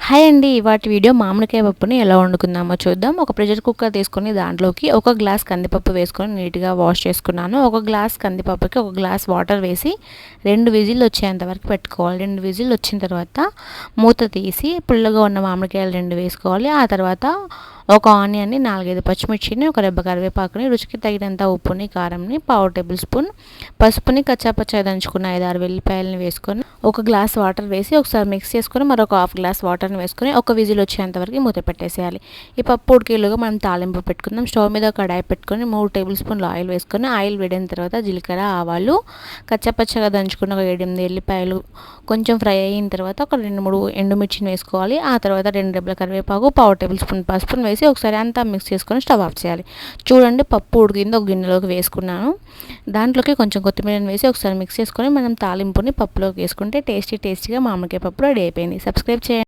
Hi అండి. వాటి video మామిడికాయ పప్పుని ఎలా వండుకుందామో చూద్దాం. ఒక ప్రెషర్ కుక్కర్ తీసుకొని దాంట్లోకి ఒక గ్లాస్ కందిపప్పు వేసుకొని నీట్గా వాష్ చేసుకున్నాను. ఒక గ్లాస్ కందిపప్పుకి ఒక గ్లాస్ వాటర్ వేసి 2 విజిల్లు వచ్చేంత వరకు పెట్టుకోవాలి. 2 విజిల్లు వచ్చిన తర్వాత మూత తీసి పుల్లగా ఉన్న మామిడికాయలు 2 వేసుకోవాలి. ఆ తర్వాత ఒక ఆనియన్ని, 4-5 పచ్చిమిర్చిని, ఒక రెబ్బ కరివేపాకుని, రుచికి తగినంత ఉప్పుని, కారంని, పావు టేబుల్ స్పూన్ పసుపుని, కచ్చాపచ్చా దంచుకున్న 5-6 వెల్లిపాయలని వేసుకొని ఒక గ్లాస్ వాటర్ వేసి ఒకసారి మిక్స్ చేసుకొని మరొక హాఫ్ గ్లాస్ వాటర్ని వేసుకొని ఒక విజిల్ వచ్చేంత వరకు మూత పెట్టేసేయాలి. ఈ పప్పు ఉడికేలోగా మనం తాలింపు పెట్టుకుందాం. స్టవ్ మీద కడాయి పెట్టుకొని 3 టేబుల్ స్పూన్లు ఆయిల్ వేసుకొని ఆయిల్ వేడిన తర్వాత జీలకర్ర, ఆవాలు, కచ్చాపచ్చగా దంచుకున్న ఒక 7-8 ఎల్లిపాయలు కొంచెం ఫ్రై అయిన తర్వాత ఒక 2-3 ఎండుమిర్చిని వేసుకోవాలి. ఆ తర్వాత 2 రెబ్బల కరివేపాకు, పావు టేబుల్ స్పూన్ పసుపుని వేసి ఒకసారి అంతా మిక్స్ చేసుకొని స్టవ్ ఆఫ్ చేయాలి. చూడండి పప్పు ఉడికింది. ఒక గిన్నెలోకి వేసుకున్నాను. దాంట్లోకి కొంచెం కొత్తిమీరని వేసి ఒకసారి మిక్స్ చేసుకొని మనం తాలింపుని పప్పులోకి వేసుకుంటే టేస్టీగా మామిడికాయ పప్పు రెడీ అయిపోయింది. సబ్స్క్రైబ్ చేయండి.